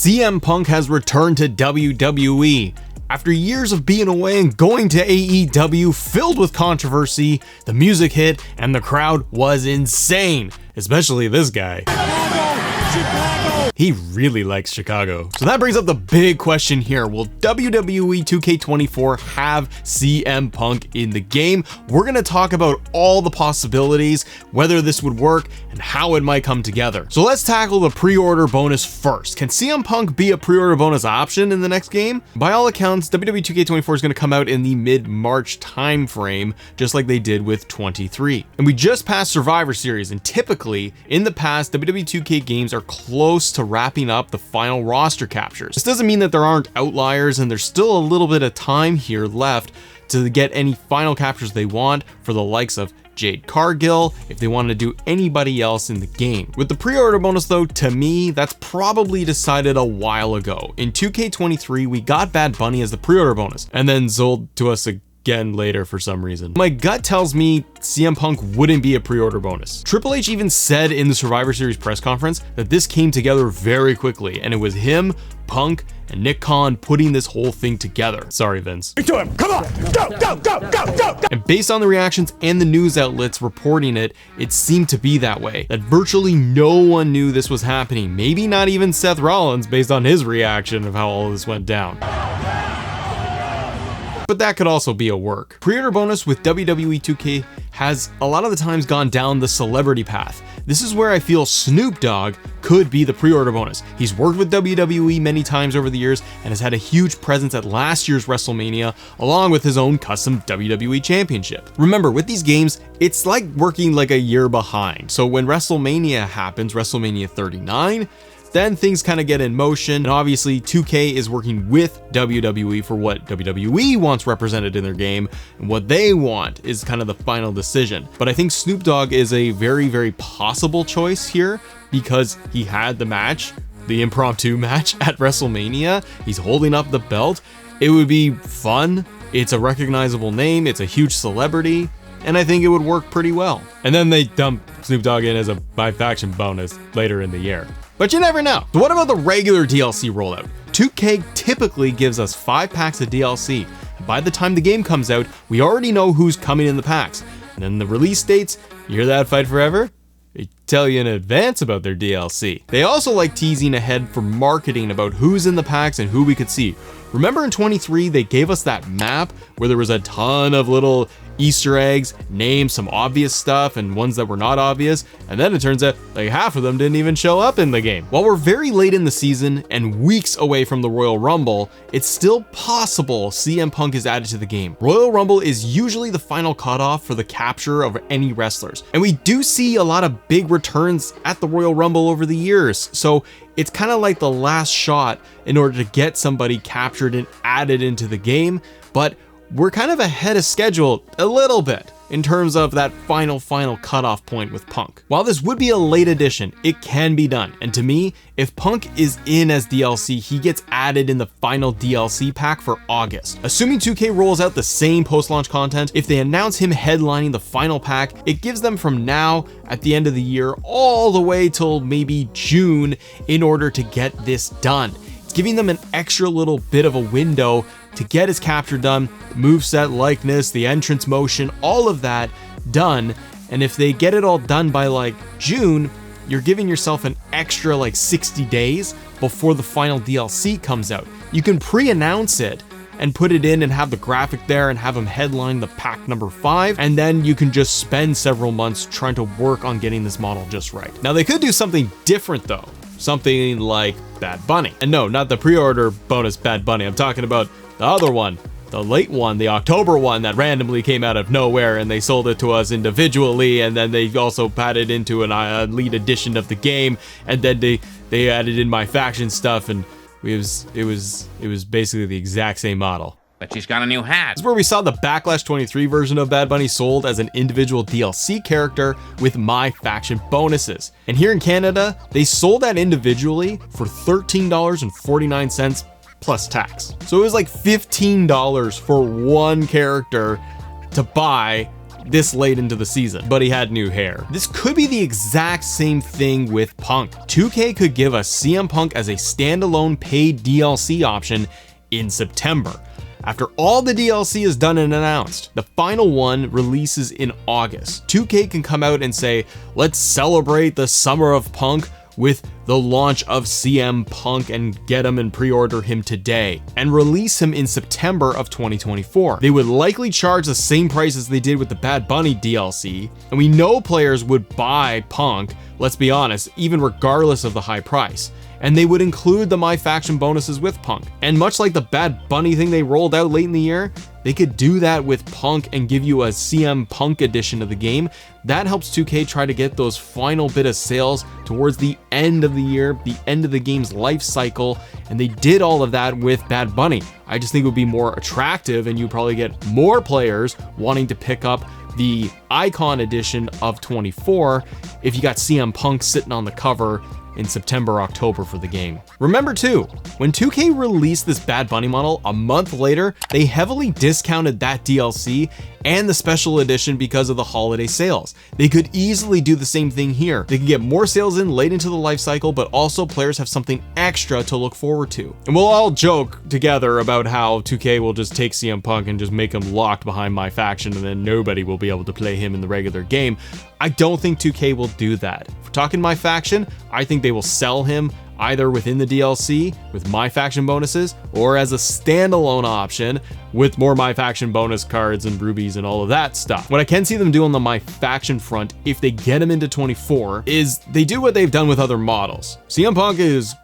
CM Punk has returned to WWE. After years of being away and going to AEW filled with controversy, the music hit and the crowd was insane, especially this guy. He really likes Chicago. So that brings up the big question here. Will WWE 2K24 have CM Punk in the game? We're gonna talk about all the possibilities, whether this would work, and how it might come together. So let's tackle the pre-order bonus first. Can CM Punk be a pre-order bonus option in the next game? By all accounts, WWE 2K24 is gonna come out in the mid-March time frame, just like they did with 23. And we just passed Survivor Series, and typically, in the past, WWE 2K games are close to wrapping up the final roster captures. This doesn't mean that there aren't outliers, and there's still a little bit of time here left to get any final captures they want for the likes of Jade Cargill, if they want to do anybody else in the game. With the pre-order bonus though, to me, that's probably decided a while ago. In 2K23, we got Bad Bunny as the pre-order bonus, and then sold to us again later for some reason. My gut tells me CM Punk wouldn't be a pre-order bonus. Triple H even said in the Survivor Series press conference that this came together very quickly, and it was him, Punk, and Nick Khan putting this whole thing together. Sorry, Vince. To him. Come on, go. And based on the reactions and the news outlets reporting it, it seemed to be that way, that virtually no one knew this was happening. Maybe not even Seth Rollins based on his reaction of how all this went down. But that could also be a work. Pre-order bonus with WWE 2K has a lot of the times gone down the celebrity path. This is where I feel Snoop Dogg could be the pre-order bonus. He's worked with WWE many times over the years and has had a huge presence at last year's WrestleMania, along with his own custom WWE Championship. Remember, with these games, it's like working like a year behind. So when WrestleMania happens, WrestleMania 39, then things kind of get in motion, and obviously 2K is working with WWE for what WWE wants represented in their game, and what they want is kind of the final decision. But I think Snoop Dogg is a very, very possible choice here because he had the match, the impromptu match at WrestleMania. He's holding up the belt. It would be fun. It's a recognizable name. It's a huge celebrity. And I think it would work pretty well. And then they dump Snoop Dogg in as a My Faction bonus later in the year. But you never know. So what about the regular DLC rollout? 2K typically gives us 5 packs of DLC. By the time the game comes out, we already know who's coming in the packs. And then the release dates, you hear that Fight Forever? They tell you in advance about their DLC. They also like teasing ahead for marketing about who's in the packs and who we could see. Remember in 23, they gave us that map where there was a ton of little Easter eggs, names, some obvious stuff, and ones that were not obvious, and then it turns out like half of them didn't even show up in the game. While we're very late in the season and weeks away from the Royal Rumble, it's still possible CM Punk is added to the game. Royal Rumble is usually the final cutoff for the capture of any wrestlers, and we do see a lot of big returns at the Royal Rumble over the years, so it's kind of like the last shot in order to get somebody captured and added into the game, but we're kind of ahead of schedule a little bit in terms of that final cutoff point with Punk. While this would be a late addition, it can be done. And to me, if Punk is in as DLC, he gets added in the final DLC pack for August. Assuming 2K rolls out the same post-launch content, if they announce him headlining the final pack, it gives them from now at the end of the year all the way till maybe June in order to get this done. It's giving them an extra little bit of a window to get his capture done, moveset likeness, the entrance motion, all of that done. And if they get it all done by like June, you're giving yourself an extra like 60 days before the final DLC comes out. You can pre-announce it and put it in and have the graphic there and have him headline the pack number 5, and then you can just spend several months trying to work on getting this model just right. Now they could do something different though, something like Bad Bunny. And no, not the pre-order bonus Bad Bunny, I'm talking about the other one, the late one, the October one that randomly came out of nowhere and they sold it to us individually, and then they also padded into an elite edition of the game, and then they added in My Faction stuff, and it was basically the exact same model. But she's got a new hat. This is where we saw the Backlash 23 version of Bad Bunny sold as an individual DLC character with My Faction bonuses. And here in Canada, they sold that individually for $13.49 plus tax. So it was like $15 for one character to buy this late into the season, but he had new hair. This could be the exact same thing with Punk. 2K could give us CM Punk as a standalone paid DLC option in September. After all the DLC is done and announced, the final one releases in August. 2K can come out and say, let's celebrate the summer of Punk with the launch of CM Punk and get him and pre-order him today and release him in September of 2024. They would likely charge the same price as they did with the Bad Bunny DLC, and we know players would buy Punk, let's be honest, even regardless of the high price. And they would include the My Faction bonuses with Punk. And much like the Bad Bunny thing they rolled out late in the year, they could do that with Punk and give you a CM Punk edition of the game. That helps 2K try to get those final bit of sales towards the end of the year, the end of the game's life cycle, and they did all of that with Bad Bunny. I just think it would be more attractive and you probably get more players wanting to pick up the Icon edition of 24 if you got CM Punk sitting on the cover in September, October for the game. Remember too, when 2K released this Bad Bunny model a month later, they heavily discounted that DLC and the special edition because of the holiday sales. They could easily do the same thing here. They could get more sales in late into the life cycle, but also players have something extra to look forward to. And we'll all joke together about how 2K will just take CM Punk and just make him locked behind My Faction and then nobody will be able to play him in the regular game. I don't think 2K will do that. If we're talking My Faction, I think they will sell him either within the DLC with My Faction bonuses or as a standalone option with more My Faction bonus cards and rubies and all of that stuff. What I can see them do on the My Faction front, if they get him into 24, is they do what they've done with other models. CM Punk is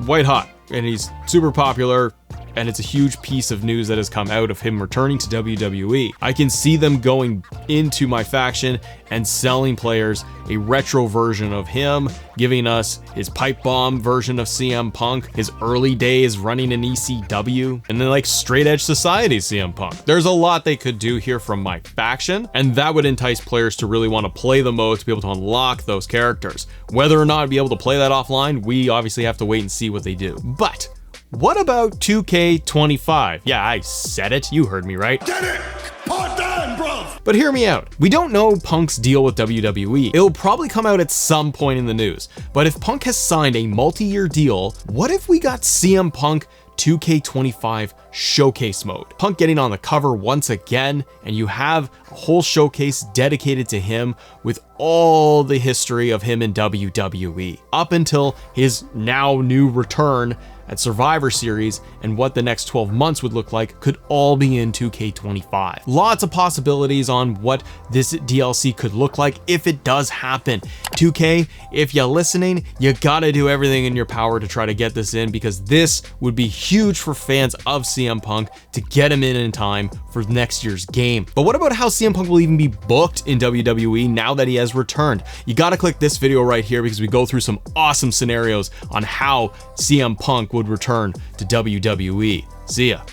white hot and he's super popular, and it's a huge piece of news that has come out of him returning to WWE. I can see them going into My Faction and selling players a retro version of him, giving us his pipe bomb version of CM Punk, his early days running an ECW, and then like straight edge society CM Punk. There's a lot they could do here from My Faction, and that would entice players to really want to play the mode to be able to unlock those characters. Whether or not be able to play that offline, we obviously have to wait and see what they do. But what about 2K25? Yeah, I said it. You heard me right. Get it! Part down, bro! But hear me out. We don't know Punk's deal with WWE. It'll probably come out at some point in the news. But if Punk has signed a multi-year deal, what if we got CM Punk 2K25 showcase mode? Punk getting on the cover once again, and you have a whole showcase dedicated to him with all the history of him in WWE up until his now new return at Survivor Series, and what the next 12 months would look like could all be in 2K25. Lots of possibilities on what this DLC could look like if it does happen. 2K, if you're listening, you gotta do everything in your power to try to get this in, because this would be huge for fans of CM Punk to get him in time for next year's game. But what about how CM Punk will even be booked in WWE now that he has returned? You gotta click this video right here because we go through some awesome scenarios on how CM Punk would return to WWE. See ya.